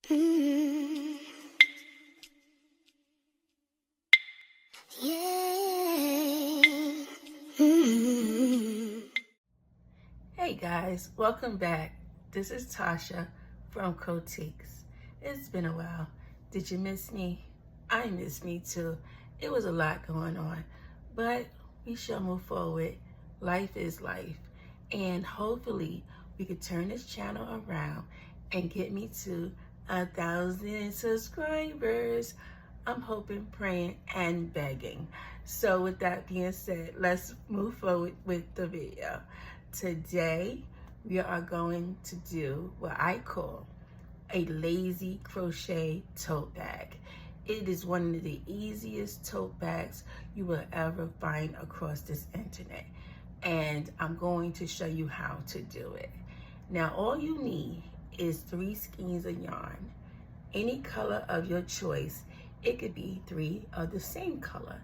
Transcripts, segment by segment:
Mm. Yeah. Mm. Hey guys, welcome back. This is Tasha from Crochet. It's been a while. Did you miss me? I miss me too. It was a lot going on, but we shall move forward. Life is life, and hopefully we could turn this channel around and get me to 1,000 subscribers. I'm hoping, praying, and begging. So with that being said, let's move forward with the video. Today, we are going to do what I call a lazy crochet tote bag. It is one of the easiest tote bags you will ever find across this internet. And I'm going to show you how to do it. Now, all you need is 3 skeins of yarn, any color of your choice. It could be 3 of the same color.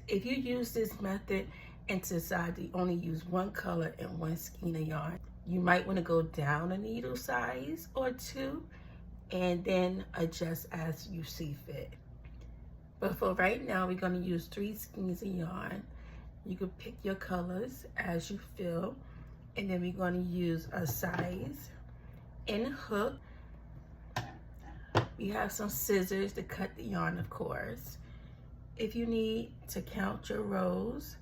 If you use this method and decide to only use 1 color and 1 skein of yarn, you might want to go down a needle size or 2 and then adjust as you see fit. But for right now, we're going to use 3 skeins of yarn. You can pick your colors as you feel, and then we're going to use a size and a hook. We have some scissors to cut the yarn, of course. If you need to count your rows,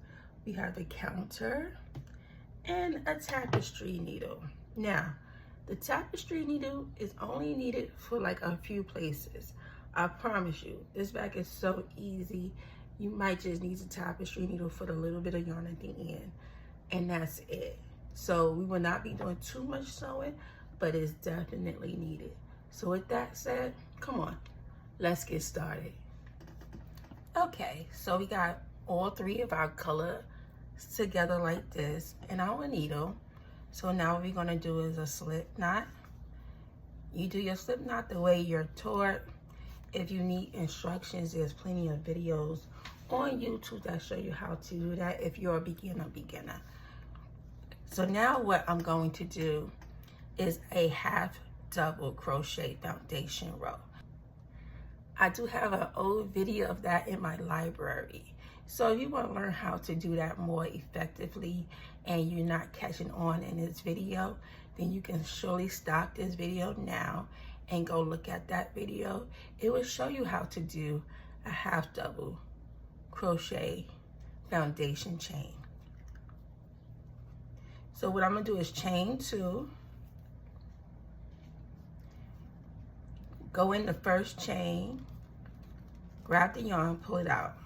we have a counter and a tapestry needle. Now, the tapestry needle is only needed for like a few places. I promise you, this bag is so easy. You might just need the tapestry needle for the little bit of yarn at the end, and that's it. So we will not be doing too much sewing, but it's definitely needed. So with that said, come on, let's get started. Okay, so we got all 3 of our colors together like this in our needle. So now what we're gonna do is a slip knot. You do your slip knot the way you're taught. If you need instructions, there's plenty of videos on YouTube that show you how to do that if you're a beginner. So now what I'm going to do is a half double crochet foundation row. I do have an old video of that in my library. So if you want to learn how to do that more effectively and you're not catching on in this video, then you can surely stop this video now and go look at that video. It will show you how to do a half double crochet foundation chain. So what I'm gonna do is chain 2, go in the first chain, grab the yarn, pull it out.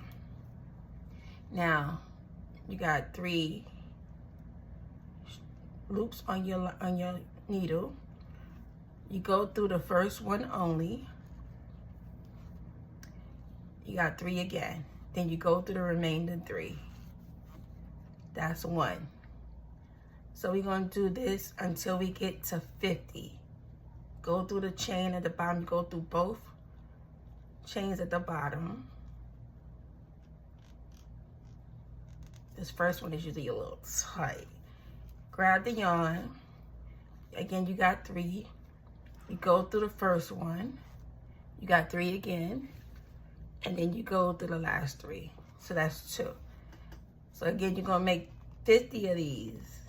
Now you got 3 loops on your needle. You go through the first one only. You got 3 again. Then you go through the remaining 3. That's 1. So we're going to do this until we get to 50. Go through the chain at the bottom. You go through both chains at the bottom. This first one is usually a little tight. Grab the yarn. Again, you got 3. You go through the first one. You got 3 again. And then you go through the last 3. So that's 2. So again, you're gonna make 50 of these.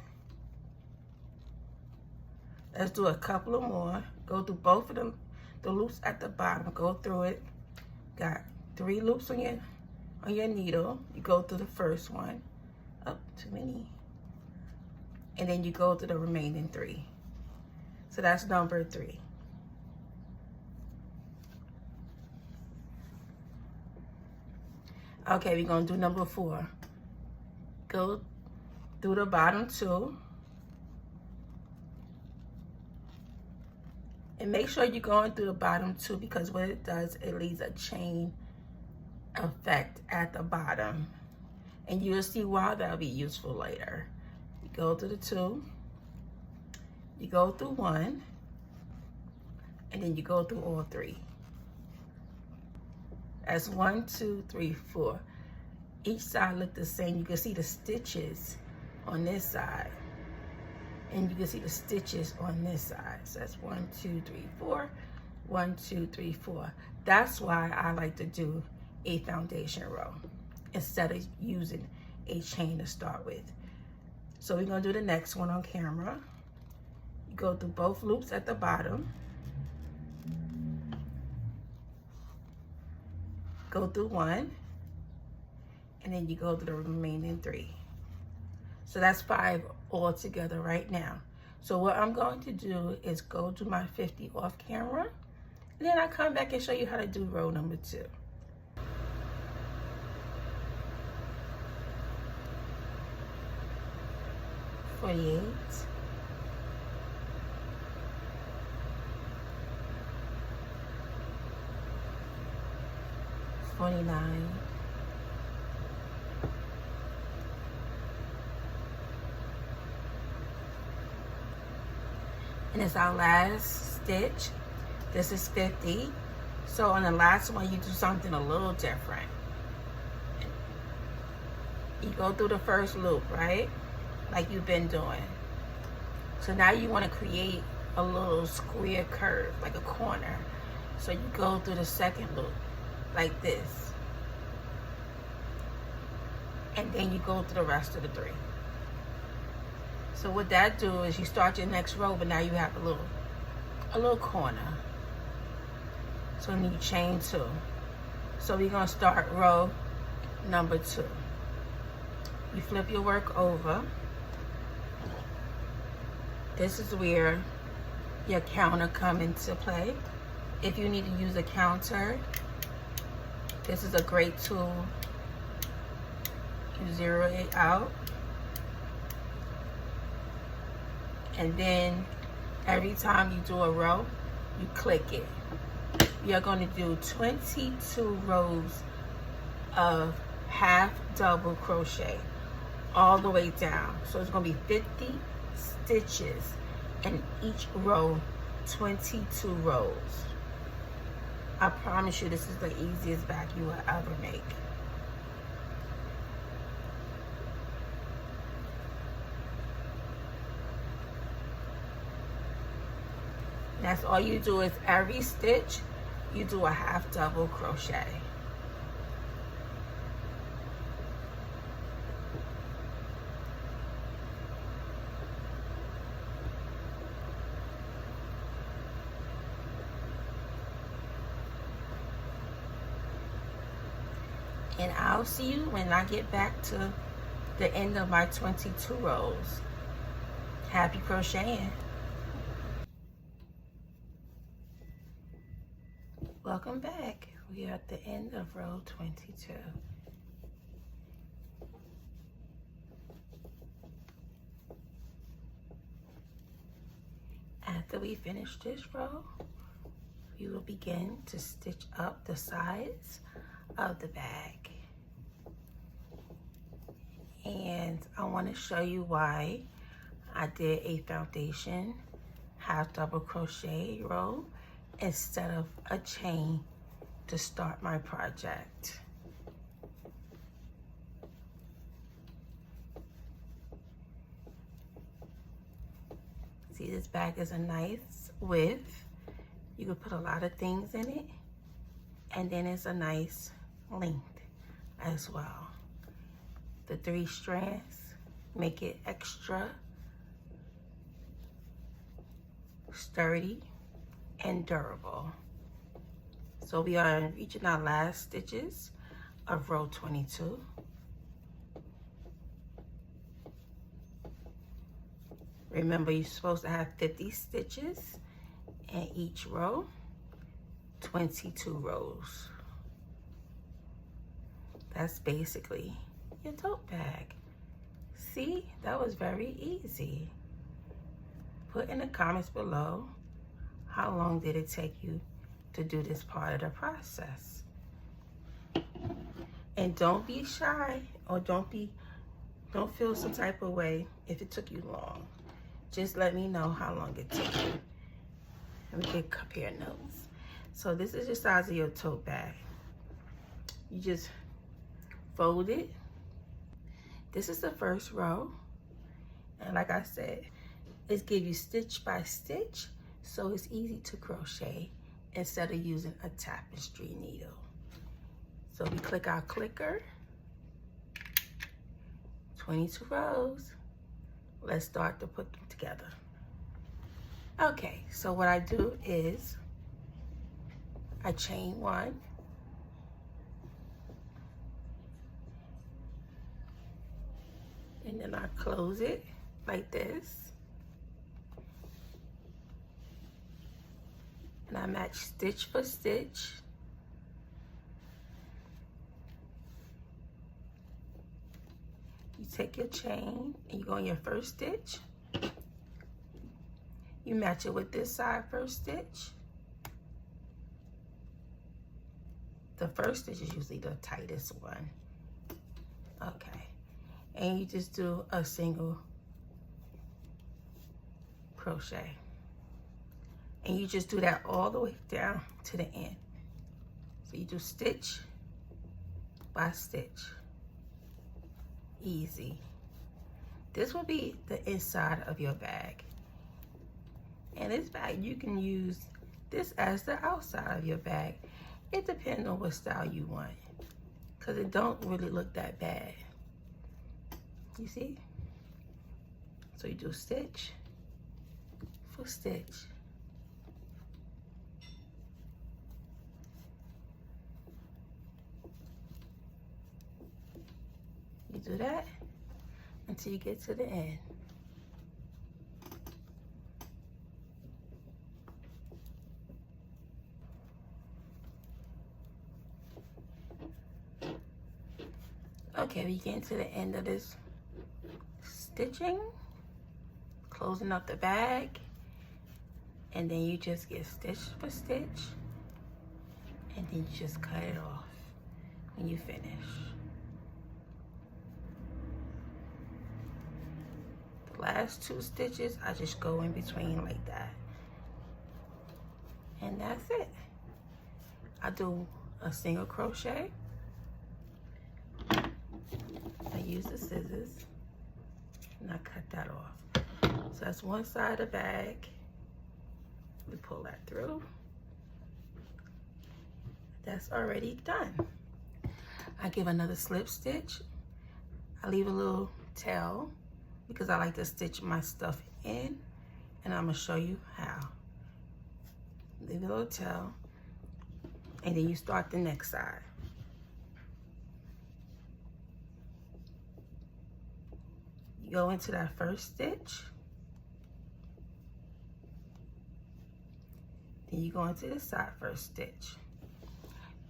Let's do a couple of more. Go through both of them, the loops at the bottom. Go through it. Got 3 loops on your needle. You go through the first one. Oh, too many. And then you go through the remaining 3. So that's number 3. Okay, we're gonna do number 4. Go through the bottom 2. And make sure you're going through the bottom 2, because what it does, it leaves a chain effect at the bottom. And you'll see why that'll be useful later. You go through the 2, you go through 1, and then you go through all 3. That's 1, 2, 3, 4. Each side look the same. You can see the stitches on this side, and you can see the stitches on this side. So that's 1, 2, 3, 4. 1, 2, 3, 4. That's why I like to do a foundation row instead of using a chain to start with. So we're gonna do the next one on camera. You go through both loops at the bottom, go through one, and then you go through the remaining 3. So that's 5 all together right now. So what I'm going to do is go do my 50 off camera, and then I'll come back and show you how to do row number 2. $48, $49, and it's our last stitch. This is 50. So on the last one, you do something a little different. You go through the first loop, right? Like you've been doing. So now you want to create a little square curve, like a corner. So you go through the second loop, like this. And then you go through the rest of the 3. So what that do is you start your next row, but now you have a little corner. So then you chain 2. So we're gonna start row number 2. You flip your work over. This is where your counter come into play. If you need to use a counter, this is a great tool. You zero it out. And then every time you do a row, you click it. You're going to do 22 rows of half double crochet all the way down. So it's going to be 50 stitches in each row, 22 rows. I promise you this is the easiest bag you will ever make. That's all you do is every stitch, you do a half double crochet. And I'll see you when I get back to the end of my 22 rows. Happy crocheting. Welcome back. We are at the end of row 22. After we finish this row, we will begin to stitch up the sides of the bag. And I want to show you why I did a foundation half double crochet row instead of a chain to start my project. See, this bag is a nice width. You can put a lot of things in it, and then it's a nice length as well. The 3 strands make it extra sturdy and durable. So we are reaching our last stitches of row 22. Remember, you're supposed to have 50 stitches in each row, 22 rows. That's basically your tote bag. See, that was very easy. Put in the comments below, how long did it take you to do this part of the process? And don't be shy, or don't feel some type of way if it took you long. Just let me know how long it took you. And we can compare notes. So this is the size of your tote bag. You just fold it. This is the first row. And like I said, it's give you stitch by stitch, so it's easy to crochet instead of using a tapestry needle. So we click our clicker, 22 rows. Let's start to put them together. Okay, so what I do is I chain one, and then I close it like this, and I match stitch for stitch. You take your chain and you go in your first stitch. You match it with this side first stitch. The first stitch is usually the tightest one. Okay. And you just do a single crochet. And you just do that all the way down to the end. So you do stitch by stitch. Easy. This will be the inside of your bag. And this bag, you can use this as the outside of your bag. It depends on what style you want, because it don't really look that bad. You see? So you do stitch for stitch. You do that until you get to the end. Okay, we get to the end of this stitching, closing up the bag, and then you just get stitch for stitch, and then you just cut it off when you finish. The last two stitches, I just go in between like that. And that's it. I do a single crochet. I use the scissors and I cut that off. So that's one side of the bag. We pull that through. That's already done. I give another slip stitch. I leave a little tail because I like to stitch my stuff in, and I'm gonna show you how. Leave a little tail, and then you start the next side. You go into that first stitch, then you go into the side first stitch.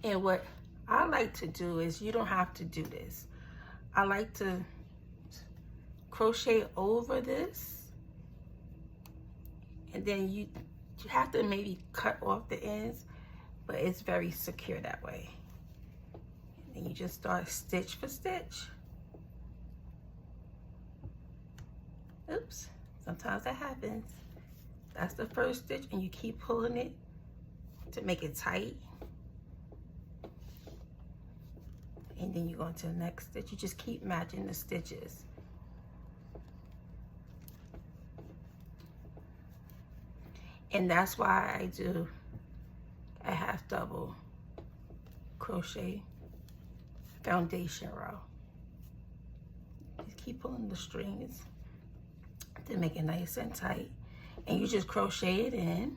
And what I like to do is, you don't have to do this. I like to crochet over this, and then you have to maybe cut off the ends, but it's very secure that way. And then you just start stitch for stitch. Oops, sometimes that happens. That's the first stitch, and you keep pulling it to make it tight. And then you go into the next stitch. You just keep matching the stitches. And that's why I do a half double crochet foundation row. Just keep pulling the strings to make it nice and tight. And you just crochet it in.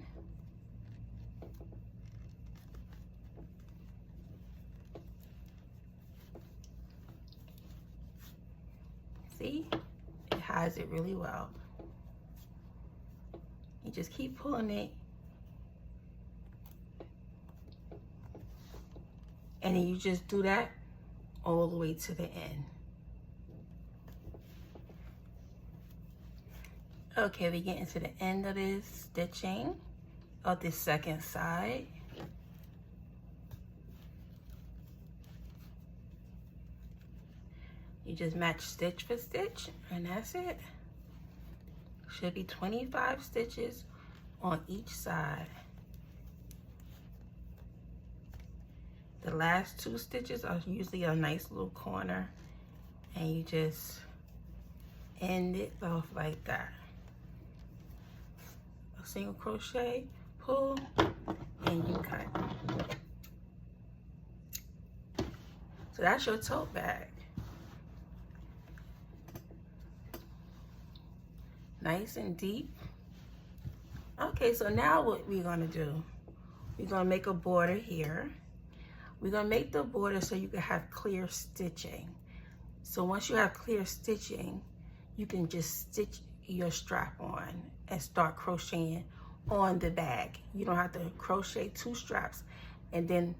See, it hides it really well. You just keep pulling it, and then you just do that all the way to the end. Okay, we get into the end of this stitching of this second side. You just match stitch for stitch, and that's it. Should be 25 stitches on each side. The last two stitches are usually a nice little corner, and you just end it off like that. A single crochet, pull, and you cut. So that's your tote bag. Nice and deep. Okay, so now what we're gonna do, we're gonna make a border here. We're gonna make the border so you can have clear stitching. So once you have clear stitching, you can just stitch your strap on and start crocheting on the bag. You don't have to crochet 2 straps and then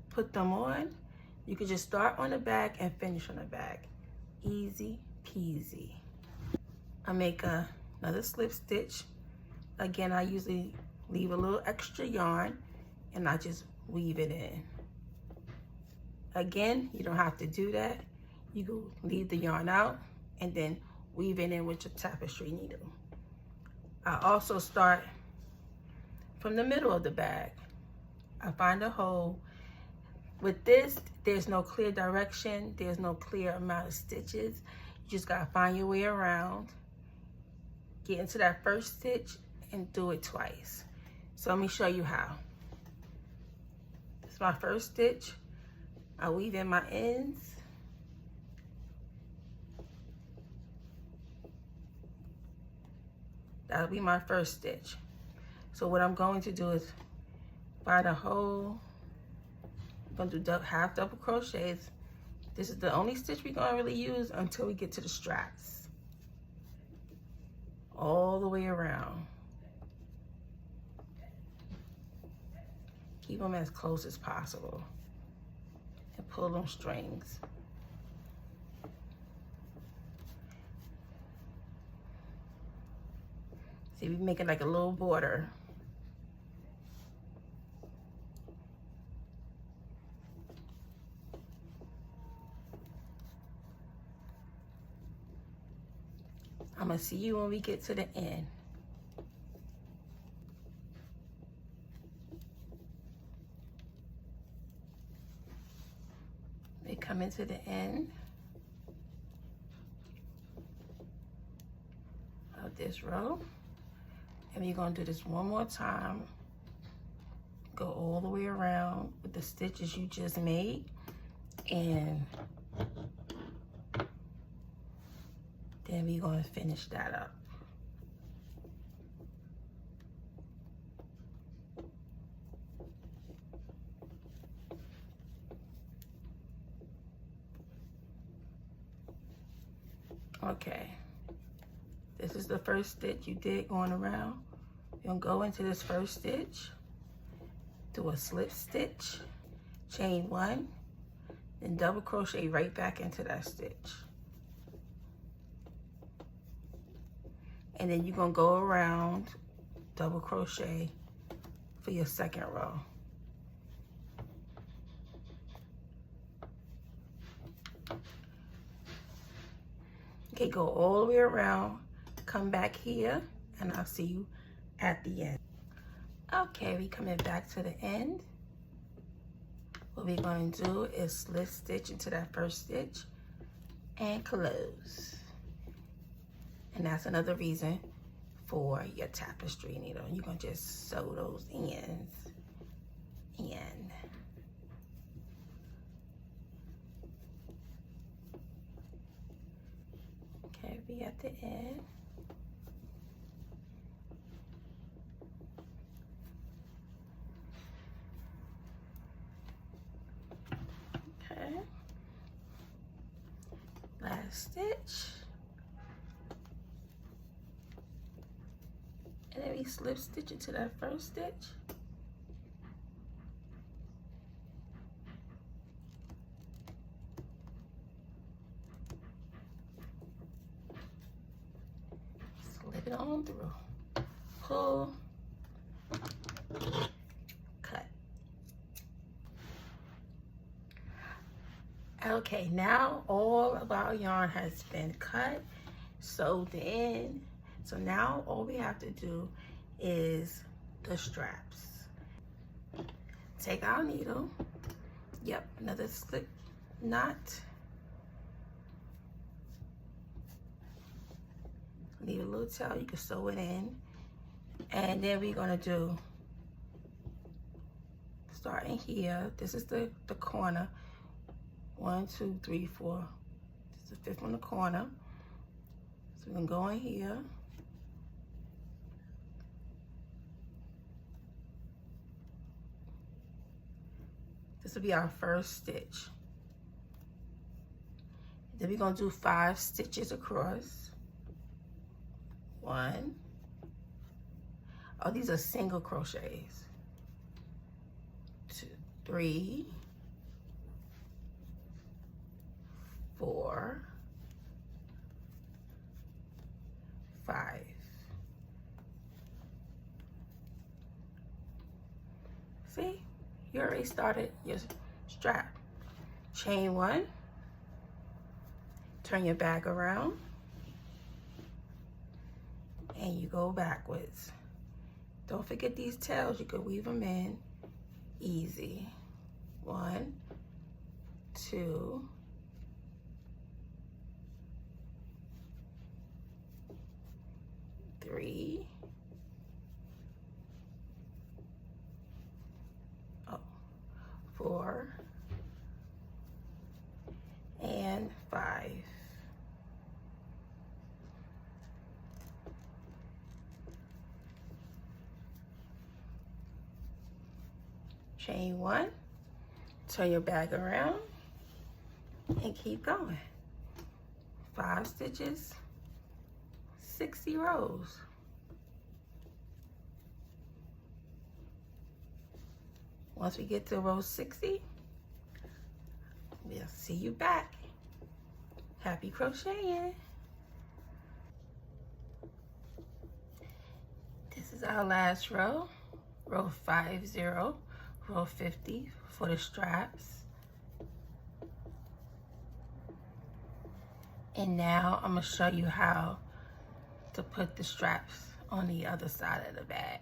put them on. You can just start on the bag and finish on the bag. Easy peasy. I make another slip stitch. Again, I usually leave a little extra yarn and I just weave it in. Again, you don't have to do that. You can leave the yarn out and then weave it in with your tapestry needle. I also start from the middle of the bag. I find a hole. With this, there's no clear direction. There's no clear amount of stitches. You just gotta find your way around. Get into that first stitch and do it twice. So let me show you how. This is my first stitch. I weave in my ends. That'll be my first stitch. So what I'm going to do is find a hole. I'm gonna do half double crochets. This is the only stitch we're gonna really use until we get to the straps. All the way around. Keep them as close as possible and pull them strings. See, we make it like a little border. I'm gonna see you when we get to the end. We come into the end of this row. And we're gonna do this one more time. Go all the way around with the stitches you just made. And then we're gonna finish that up. Okay, this is the first stitch you did going around. You're gonna go into this first stitch, do a slip stitch, chain 1, then double crochet right back into that stitch. And then you're gonna go around, double crochet for your second row. Okay, go all the way around, come back here, and I'll see you at the end. Okay, we coming back to the end. What we're going to do is slip stitch into that first stitch and close. And that's another reason for your tapestry needle. You're going to just sew those ends in. Okay, we at the end. Okay. Last stitch. And then we slip stitch into that first stitch. Slip it on through. Pull. Cut. Okay, now all of our yarn has been cut, sewed in. So now all we have to do is the straps. Take our needle. Yep, another slip knot. Leave a little tail, you can sew it in. And then we're gonna do starting here. This is the corner. 1, 2, 3, 4. This is the 5th on the corner. So we're gonna go in here. This will be our first stitch. Then we're gonna do 5 stitches across. 1. Oh, these are single crochets. 2, 3, 4, 5. See, you already started your strap. Chain 1, turn your bag around, and you go backwards. Don't forget these tails, you can weave them in easy. 1, 2, 3, 4, and 5. Chain 1, turn your bag around, and keep going. 5 stitches, 60 rows. Once we get to row 60, we'll see you back. Happy crocheting. This is our last row, row 50, row 50 for the straps. And now I'm gonna show you how to put the straps on the other side of the bag.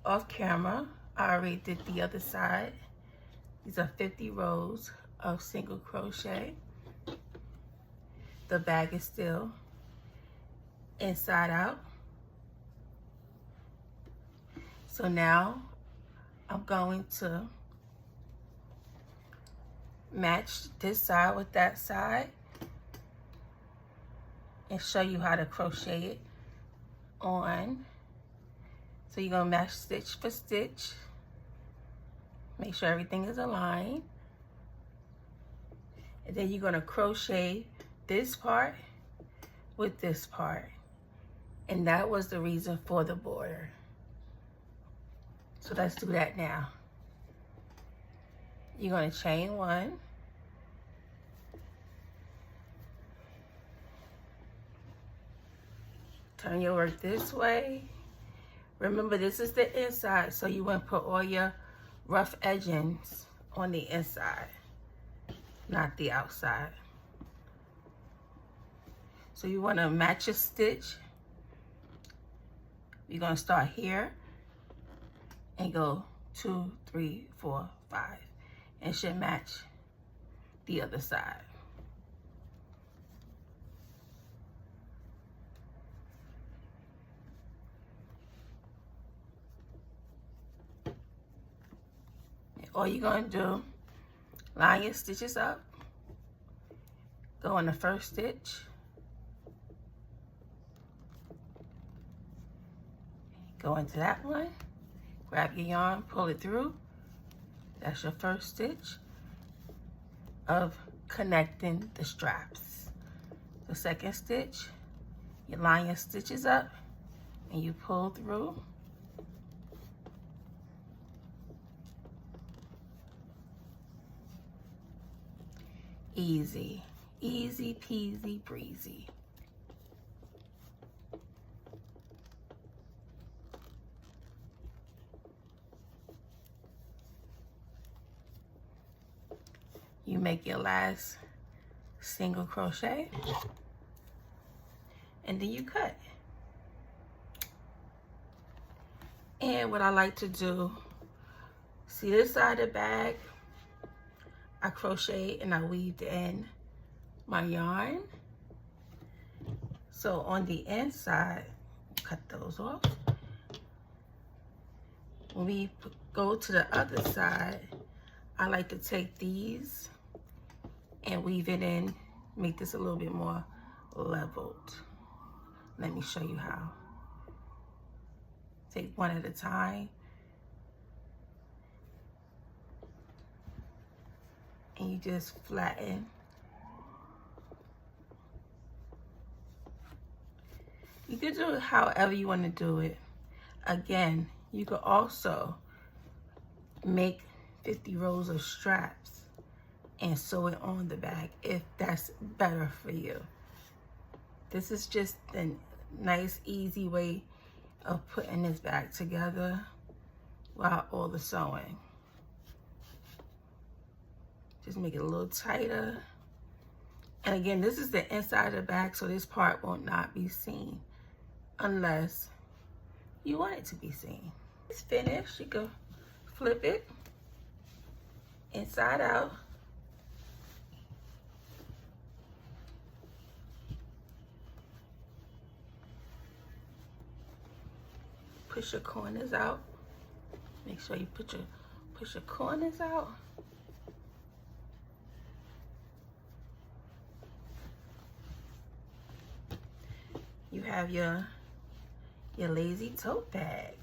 Off camera, I already did the other side. These are 50 rows of single crochet. The bag is still inside out. So now I'm going to match this side with that side and show you how to crochet it on. So you're gonna match stitch for stitch. Make sure everything is aligned. And then you're gonna crochet this part with this part. And that was the reason for the border. So let's do that now. You're gonna chain 1. Turn your work this way. Remember, this is the inside, so you want to put all your rough edgings on the inside, not the outside. So you want to match your stitch. You're going to start here and go 2, 3, 4, 5. And it should match the other side. All you're going to do, line your stitches up, go in the first stitch, go into that one, grab your yarn, pull it through. That's your first stitch of connecting the straps. The second stitch, you line your stitches up and you pull through. Easy, easy peasy breezy. You make your last single crochet and then you cut. And what I like to do, see this side of the bag, I crochet and I weaved in my yarn. So on the inside, cut those off. when we go to the other side, I like to take these and weave it in, make this a little bit more leveled. Let me show you how. Take one at a time. And you just flatten. You can do it however you want to do it. Again, you could also make 50 rows of straps and sew it on the bag if that's better for you. This is just a nice, easy way of putting this bag together while all the sewing. Just make it a little tighter. And again, this is the inside of the bag, so this part will not be seen unless you want it to be seen. It's finished. You can flip it inside out. Push your corners out. Make sure you push your corners out. You have your lazy tote bag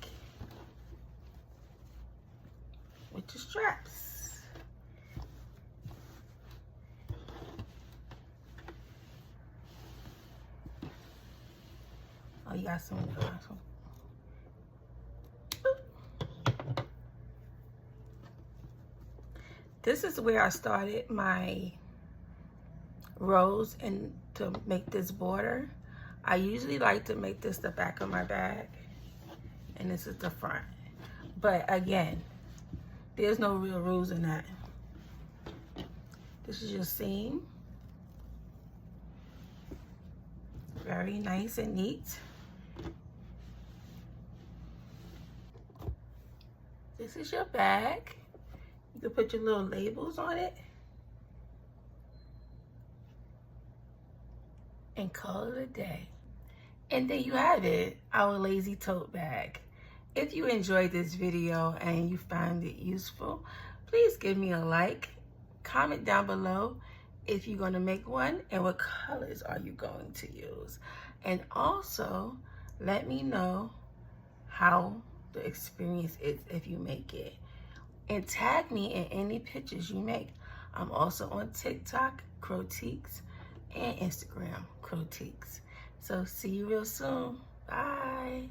with your straps. Oh, you got some. This is where I started my rows and to make this border. I usually like to make this the back of my bag, and this is the front. But again, there's no real rules in that. This is your seam. Very nice and neat. This is your bag. You can put your little labels on it and call it a day. And there you have it, our lazy tote bag. If you enjoyed this video and you found it useful, please give me a like. Comment down below if you're going to make one and what colors are you going to use. And also let me know how the experience is if you make it. And tag me in any pictures you make. I'm also on TikTok, Croteeks, and Instagram, Croteeks. So see you real soon. Bye.